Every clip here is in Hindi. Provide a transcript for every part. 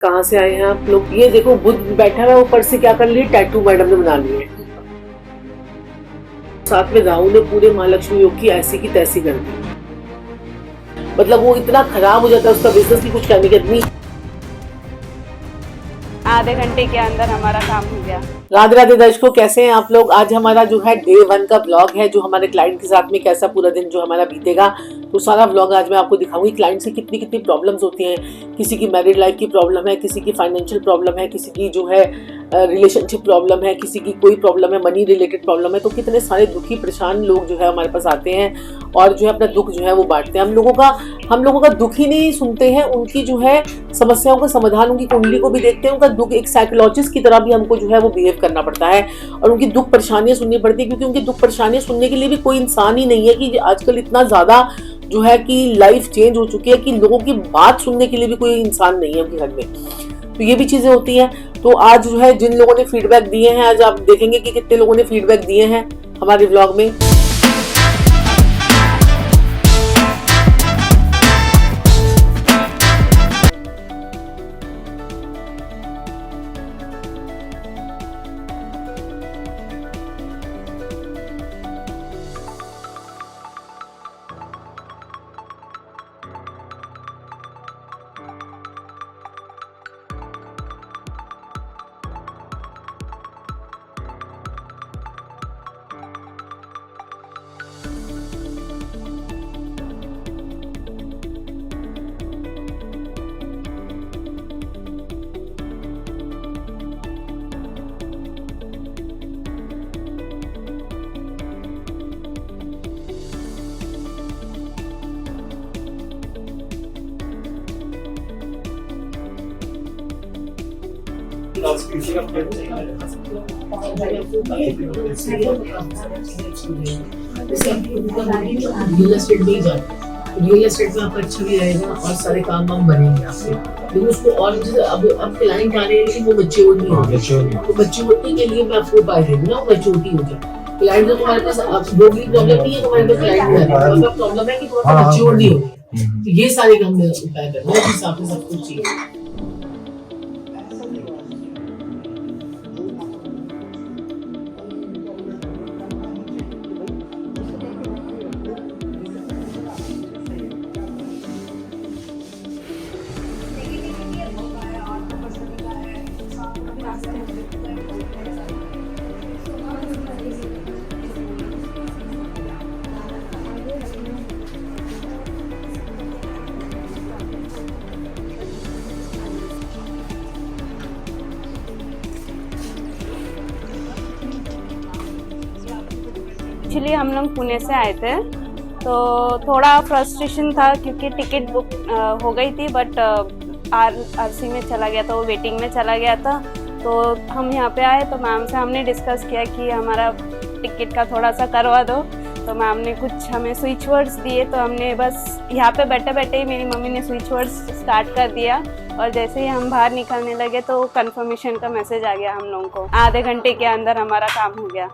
कहाँ से आए हैं आप लोग? ये देखो बुद्ध बैठा है, ऊपर से क्या कर लिए, टैटू मैडम ने बना लिए। साथ में राहु ने पूरे महालक्ष्मी योग की ऐसी की तैसी कर दी। मतलब वो इतना खराब हो जाता है उसका बिजनेस की कुछ कहने की इतनी। आधे घंटे के अंदर हमारा काम हो गया। राधे राधे दर्शकों, कैसे हैं आप लोग? आज हमारा जो है डे 1 का ब्लॉग है, जो हमारे क्लाइंट के साथ में कैसा पूरा दिन जो हमारा बीतेगा, तो सारा ब्लॉग आज मैं आपको दिखाऊंगी। क्लाइंट से कितनी कितनी प्रॉब्लम्स होती हैं। किसी की मैरिड लाइफ की प्रॉब्लम है, किसी की फाइनेंशियल प्रॉब्लम है, किसी की जो है रिलेशनशिप प्रॉब्लम है, किसी की कोई प्रॉब्लम है, मनी रिलेटेड प्रॉब्लम है। तो कितने सारे दुखी परेशान लोग जो है हमारे पास आते हैं और जो है अपना दुख जो है वो बांटते हैं। हम लोगों का दुख ही नहीं सुनते हैं, उनकी जो है समस्याओं का समाधान, उनकी कुंडली को भी देखते हैं। उनका दुख एक साइकोलॉजिस्ट की तरह भी हमको जो है वो बिहेव करना पड़ता है और उनकी दुख परेशानियां सुननी पड़ती है, क्योंकि उनकी दुख परेशानियां सुनने के लिए भी कोई इंसान ही नहीं है। कि आजकल इतना ज्यादा जो है कि लाइफ चेंज हो चुकी है कि लोगों की बात सुनने के लिए भी कोई इंसान नहीं है उनके घर में। तो ये भी चीजें होती हैं। तो आज जो है जिन लोगों ने फीडबैक दिए हैं, आज आप देखेंगे कि कितने लोगों ने फीडबैक दिए हैं हमारे व्लॉग में। रियल एस्टेट में ही जाते हैं, रियल एस्टेट में आपका अच्छा भी रहेगा और सारे काम वाम बनेंगे आपके। लेकिन उसको और जैसे अब क्लाइंट आ रहे हैं लेकिन वो मैच्योर नहीं होंगे, तो मैच्योरिटी के लिए मैं आपको उपाय दे दूँ ना, मैच्योरिटी हो जाए। क्लाइंट तो तुम्हारे पास वो भी प्रॉब्लम नहीं है, तुम्हारे पास क्लाइंट प्रॉब्लम है कि थोड़ा मैच्योर नहीं होगी। तो ये सारे काम में उपाय करना है, जिस हिसाब से सब कुछ चाहिए। एक्चुअली हम लोग पुणे से आए थे, तो थोड़ा फ्रस्ट्रेशन था क्योंकि टिकट बुक हो गई थी, बट आरसी में चला गया था, वो वेटिंग में चला गया था। तो हम यहाँ पे आए तो मैम से हमने डिस्कस किया कि हमारा टिकट का थोड़ा सा करवा दो। तो मैम ने कुछ हमें स्विच वर्ड्स दिए, तो हमने बस यहाँ पे बैठे बैठे ही मेरी मम्मी ने स्विच वर्ड्स स्टार्ट कर दिया और जैसे ही हम बाहर निकलने लगे तो कंफर्मेशन का मैसेज आ गया हम लोगों को। आधे घंटे के अंदर हमारा काम हो गया।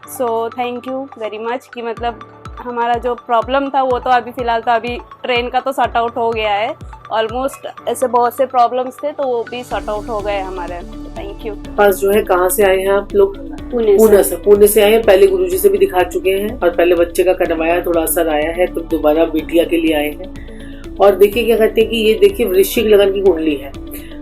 So thank you very much कि मतलब हमारा जो प्रॉब्लम था वो तो अभी फ़िलहाल तो अभी ट्रेन का तो सॉर्ट आउट हो गया है। ऑलमोस्ट ऐसे बहुत से प्रॉब्लम्स थे तो वो भी सॉर्ट आउट हो गए हमारे। Thank you. पास जो है कहाँ से आए हैं आप लोग? पुणे से आए हैं। पहले गुरुजी से भी दिखा चुके हैं और पहले बच्चे का करवाया, थोड़ा असर आया है, तो दोबारा बिटिया के लिए आए हैं। और देखिए क्या कहते हैं कि ये देखिए वृश्चिक लगन की कुंडली है।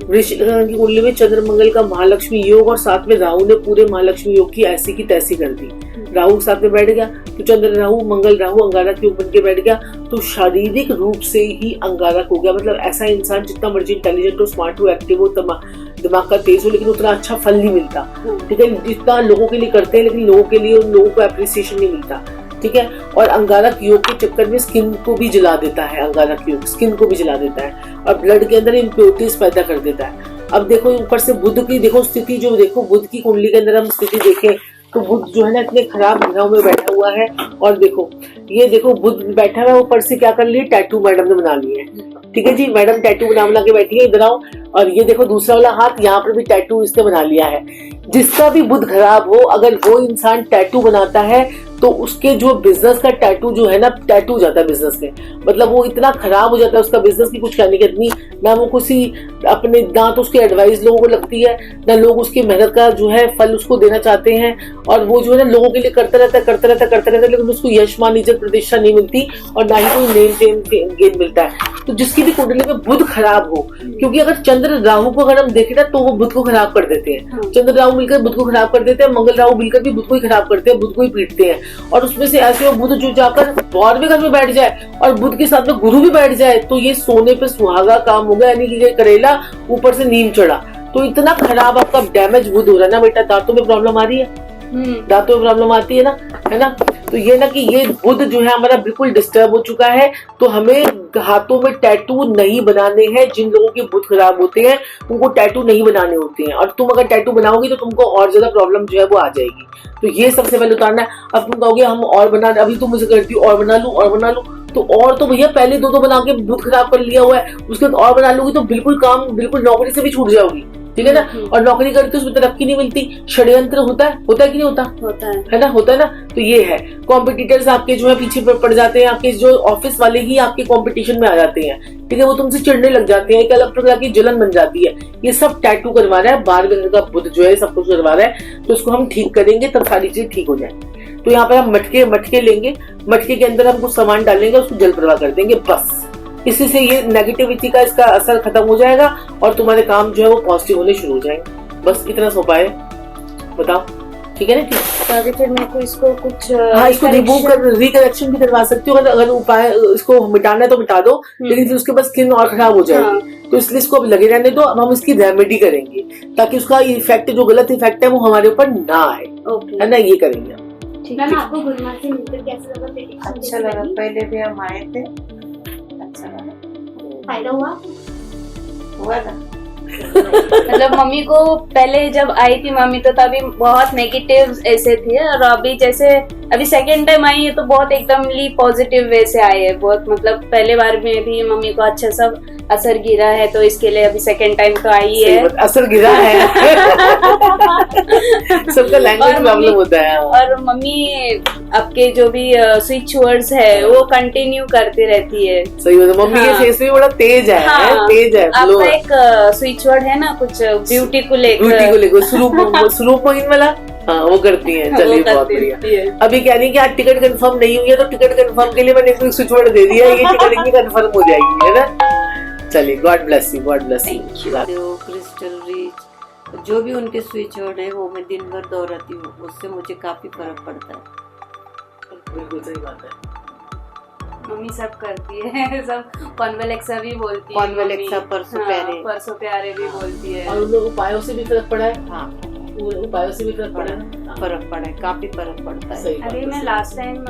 वृश्चिक लगन की कुंडली में चंद्र मंगल का महालक्ष्मी योग और साथ में राहु ने पूरे महालक्ष्मी योग की ऐसी की तैसी कर दी। राहु साथ में बैठ गया तो चंद्र राहु मंगल राहु अंगारक योग बन के बैठ गया, तो शारीरिक रूप से ही अंगारक हो गया। मतलब ऐसा इंसान जितना मर्जी इंटेलिजेंट हो, स्मार्ट हो, एक्टिव हो, दिमाग का तेज हो, लेकिन उतना अच्छा फल नहीं मिलता। ठीक है, जितना लोगों के लिए करते हैं लेकिन लोगों के लिए उन लोगों को अप्रिसिएशन नहीं मिलता। ठीक है, और अंगारक योग के चक्कर में स्किन को भी जला देता है। अंगारक योग स्किन को भी जला देता है और ब्लड के अंदर इम्प्योरिटीज पैदा कर देता है। अब देखो ऊपर से बुध की देखो स्थिति, जो देखो बुध की कुंडली के अंदर हम स्थिति देखें तो बुध जो है ना इतने खराब ग्रहों में बैठा हुआ है। और देखो ये देखो बुध बैठा हुआ, ऊपर से क्या कर लिए, टैटू मैडम ने बना लिए। ठीक है जी, मैडम टैटू बना के बैठी है, इधर आओ। और ये देखो दूसरा वाला हाथ, यहाँ पर भी टैटू इसने बना लिया है। जिसका भी बुध खराब हो, अगर वो इंसान टैटू बनाता है तो उसके जो बिजनेस का टैटू जो है ना, टैटू हो जाता है बिजनेस में, मतलब वो इतना खराब हो जाता है उसका बिजनेस की कुछ कहने की इतनी ना, वो किसी अपने ना तो उसकी एडवाइस लोगों को लगती है, ना लोग उसकी मेहनत का जो है फल उसको देना चाहते हैं, और वो जो है ना लोगों के लिए करता रहता है, लेकिन उसको यश मान इज्जत प्रतिष्ठा नहीं मिलती और ना ही कोई नेम गेन मिलता है। तो जिसकी भी कुंडली में बुध खराब हो, क्योंकि अगर चंद्र राहु को अगर हम देखें ना तो वो बुध को खराब कर देते हैं, चंद्र राहु मिलकर बुध को खराब कर देते हैं, मंगल राहु मिलकर भी बुध को ही खराब करते हैं, बुध को ही पीटते हैं। और उसमें से ऐसे वो बुध जो जाकर 12वें घर में बैठ जाए और बुध के साथ में गुरु भी बैठ जाए, तो ये सोने पे सुहागा काम होगा, यानी कि ये करेला ऊपर से नीम चढ़ा। तो इतना खराब आपका डैमेज बुध हो रहा है ना बेटा, दांतों में प्रॉब्लम आ रही है, दांतों में प्रॉब्लम आती है ना। तो ये ना कि ये बुध जो है हमारा बिल्कुल डिस्टर्ब हो चुका है, तो हमें हाथों में टैटू नहीं बनाने हैं। जिन लोगों के बुध खराब होते हैं उनको टैटू नहीं बनाने होते हैं, और तुम अगर टैटू बनाओगी तो तुमको और ज्यादा प्रॉब्लम जो है वो आ जाएगी। तो ये सबसे पहले उतारना है। अब तुम कहोगे हम और बना, अभी तुम मुझे कहती हो और बना लूं, तो और तो भैया पहले दो बना के बुध खराब कर लिया हुआ है, उसके बाद और बना लूंगी तो बिल्कुल नौकरी से भी छूट जाओगी, ठीक है ना। और नौकरी करते उसमें तरक्की नहीं मिलती, षड्यंत्र होता है कि नहीं होता, होता है ना। तो ये है, कॉम्पिटिटर्स आपके जो है पीछे पड़ जाते हैं, आपके जो ऑफिस वाले ही आपके कंपटीशन में आ जाते हैं, ठीक है, वो तुमसे चिढ़ने लग जाते हैं, एक अलग प्रकार की जलन बन जाती है। ये सब टैटू करवा रहा है, 12वें घर का बुध जो है सब कुछ करवा रहा है, तो उसको हम ठीक करेंगे तब सारी चीज ठीक हो जाए। तो यहाँ पर हम मटके लेंगे, मटके के अंदर हम कुछ सामान डालेंगे, उसको जल प्रवाह कर देंगे, बस इसी से ये नेगेटिविटी का इसका असर खत्म हो जाएगा और तुम्हारे काम जो है वो पॉजिटिव होने शुरू हो जाएंगे। बस इतना सा उपाय बताओ, ठीक है ना। ठीक, तो अभी फिर मेरे को इसको कुछ इसको रिमूव कर रिकरेक्शन भी करवा सकती हो, अगर उपाय इसको मिटाना है तो मिटा दो, लेकिन फिर उसके बाद स्किन और खराब हो जाएगी। तो इसलिए इसको अब लगे रहने दो। अब हम इसकी रेमेडी करेंगे ताकि उसका इफेक्ट, जो गलत इफेक्ट है वो हमारे ऊपर ना आए, है ना, ये करेंगे। मैम आपको गुलमार से मिलकर कैसा लगा? अच्छा लगा, पहले भी हम आए थे, अच्छा लगा। फायदा हुआ ना। मतलब मम्मी को पहले जब आई थी मम्मी तो तभी बहुत नेगेटिव ऐसे थे, और अभी जैसे अभी सेकेंड टाइम आई है तो बहुत एकदमली पॉजिटिव वे से आई है बहुत। मतलब पहले बार में भी मम्मी को अच्छा सब असर गिरा है, तो इसके लिए अभी सेकेंड टाइम तो आई है, असर गिरा है। सबका लैंग्वेज प्रॉब्लम होता है। और मम्मी आपके जो भी स्विच वर्ड्स है वो कंटिन्यू करती रहती है। सही बात है, मम्मी के फेस में बड़ा तेज है, तेज है। आपका एक स्विच वर्ड है ना कुछ ब्यूटी को लेकर, स्वरूप मोहिन वाला, हाँ वो करती है। चलिए बहुत बढ़िया। अभी कह रही है कि आज टिकट कंफर्म नहीं हुई है, तो टिकट कंफर्म के लिए मैंने एक स्विच वर्ड दे दिया, ये टिकट कंफर्म हो जाएगी, है ना। चलिए, God bless you, God bless you. Crystal rich जो भी उनके स्विच वर्ड है वो मैं दिन भर दोहराती हूँ, उससे मुझे काफी फर्क पड़ता है। बिल्कुल सही बात है, मम्मी सब करती है, सब कॉन्वेलेक्सा भी बोलती है, कॉन्वेलेक्सा परसों प्यारे भी बोलती है। और उन लोग उपायों से भी फर्क पड़ा है। हाँ, उपायों से भी फर्क पड़ा है, फर्क पड़ा है, काफी फर्क पड़ता है। अरे मैं लास्ट टाइम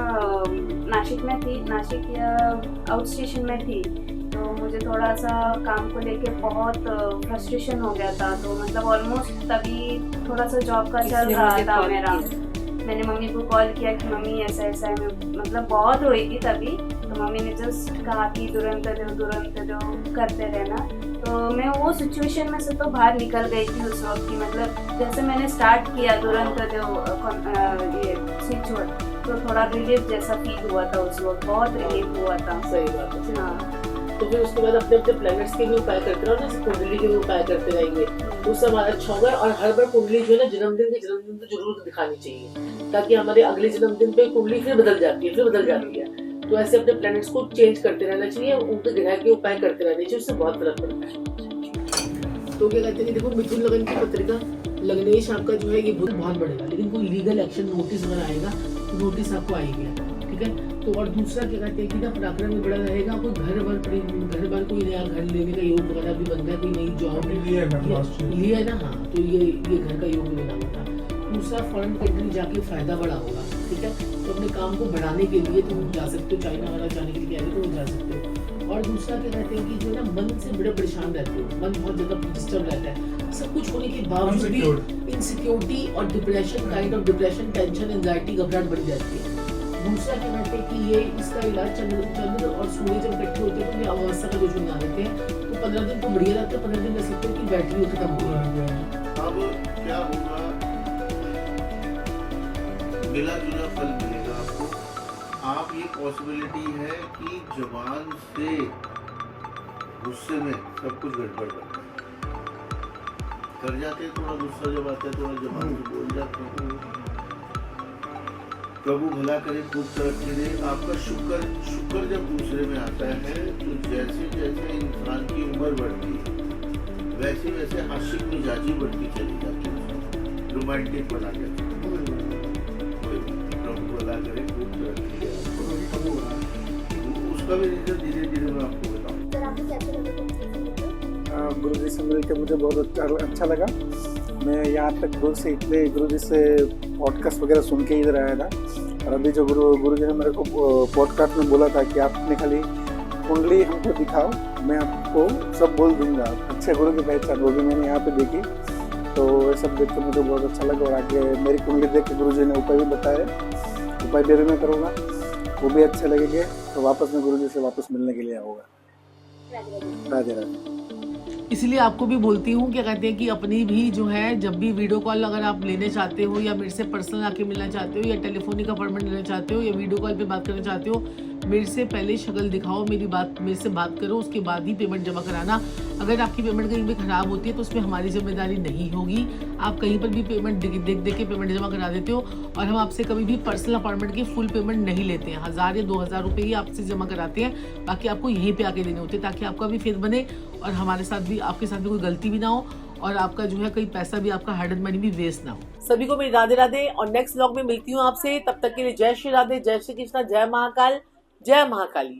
नासिक में थी, नासिक या आउट स्टेशन में थी, तो मुझे थोड़ा सा काम को लेके बहुत फ्रस्ट्रेशन हो गया था। तो मतलब ऑलमोस्ट तभी थोड़ा सा जॉब का चल रहा था मेरा। मैंने मम्मी को कॉल किया कि मम्मी ऐसा ऐसा है, मैं मतलब बहुत रोई थी तभी। तो मम्मी ने जस्ट कहा कि तुरंत दो करते रहना। तो मैं वो सिचुएशन में से तो बाहर निकल गई थी उस वक्त की। मतलब जैसे मैंने स्टार्ट किया तुरंत ये स्विच वर्ड, तो थोड़ा रिलीफ जैसा फील हुआ था उस वक्त, बहुत रिलीफ हुआ था। सही बात है। हाँ, तो फिर उसके बाद अपने अपने प्लैनेट्स के भी उपाय करते रहो ना, कुंडली के भी उपाय करते रहेंगे, उससे हमारा अच्छा होगा। और हर बार कुंडली जो है ना जन्मदिन तो जरूर दिखानी चाहिए, ताकि हमारे अगले जन्मदिन पे कुंडली फिर बदल जाती है। तो ऐसे अपने प्लैनेट्स को चेंज करते रहना चाहिए, उनके ग्रह के उपाय करते रहने चाहिए, उससे बहुत फर्क पड़ता है। तो क्या कहते हैं, देखो मिथुन लगन की पत्रिका लगने से आपका जो है ये बहुत बढ़ेगा, लेकिन कोई लीगल एक्शन नोटिस अगर आएगा तो नोटिस आपको आएगी, ठीक है। तो और दूसरा क्या कहते हैं कि ना पराक्रम में बड़ा रहेगा, कोई घर बार कोई नया घर लेने का योग वगैरह भी बनता है, कोई नई जॉब लिया है ना, हाँ, तो ये घर का योग भी बना हुआ था। दूसरा फॉरेन कंट्री जाके फायदा बड़ा होगा, ठीक है। तो अपने काम को बढ़ाने के लिए तुम जा सकते हो, चाइना वगैरह जाने के लिए कह रहे तो जा सकते हो। और दूसरा क्या कहते हैं कि जो ना मन से बड़े परेशान रहते हो, मन बहुत ज्यादा डिस्टर्ब रहता है, सब कुछ होने के बावजूद भी इनसिक्योरिटी और depression, kind of depression, tension, anxiety, घबराहट बढ़ जाती है। दूसरा क्या कहते हैं कि ये इसका इलाज चंद्र और सूर्य जब इकट्ठे होते हैं तो ये अवस्था का दोष बना देते हैं। तो 15 दिन तो बढ़िया रहता है, 15 दिन रह सकते हो कि बैटरी खत्म हो गई। अब क्या होगा, मिला जुला फल मिलेगा। आप ये पॉसिबिलिटी है कि जबान से गुस्से में सब कुछ गड़बड़ करते हैं, कर जाते हैं, थोड़ा गुस्सा जब आता है थोड़ा जबान से बोल जाते हैं। प्रभु भला करे, खूब तरक्की दे। आपका शुक्र जब दूसरे में आता है तो जैसे जैसे इंसान की उम्र बढ़ती है वैसे वैसे आशिक मिजाजी बढ़ती चली जाती है, रोमांटिक बना जाती है। प्रभु भला करे, खूब तरक्की दे। उसका भी रिजल्ट धीरे धीरे मैं आपको बताऊँ। सर आपको कैसे लगा? गुरु जी से मिलकर मुझे बहुत अच्छा लगा। मैं यहाँ तक गुरु जी से पॉडकास्ट वगैरह सुन के इधर आया था, और अभी जो गुरु जी ने मेरे को पॉडकास्ट में बोला था कि आपने खाली कुंडली हमको दिखाओ, मैं आपको सब बोल दूंगा। अच्छे गुरु की पहचान वो भी मैंने यहाँ पे देखी, तो ये सब देख के मुझे बहुत अच्छा लगा। और आगे मेरी कुंडली देख के गुरु जी ने उपाय भी बताए, उपाय भी मैं करूँगा, वो भी अच्छे लगेंगे। तो वापस मैं गुरु जी से वापस मिलने के लिए आऊँगा। राधे राधे। इसलिए आपको भी बोलती हूँ, क्या कहते हैं कि अपनी भी जो है जब भी वीडियो कॉल अगर आप लेने चाहते हो या मेरे से पर्सनल आके मिलना चाहते हो या टेलीफोनिक अपॉइंटमेंट लेना चाहते हो या वीडियो कॉल पे बात करना चाहते हो, मेरे से पहले शक्ल दिखाओ, मेरे से बात करो, उसके बाद ही पेमेंट जमा कराना। अगर आपकी पेमेंट कहीं भी खराब होती है तो उसमें हमारी जिम्मेदारी नहीं होगी। आप कहीं पर भी पेमेंट देख के पेमेंट जमा करा देते हो, और हम आपसे कभी भी पर्सनल अपॉइंटमेंट की फुल पेमेंट नहीं लेते हैं। 1000 या 2000 रुपये ही आपसे जमा कराते हैं, बाकी आपको यहीं पे आके देने होते हैं, ताकि आपका भी फेथ बने और हमारे साथ भी, आपके साथ भी कोई गलती भी ना हो, और आपका जो है कोई पैसा भी, आपका हार्ड मनी भी वेस्ट ना हो। सभी को मेरी राधे राधे, और नेक्स्ट व्लॉग में मिलती हूँ आपसे। तब तक के लिए जय श्री राधे, जय श्री कृष्णा, जय महाकाल, जय महाकाली।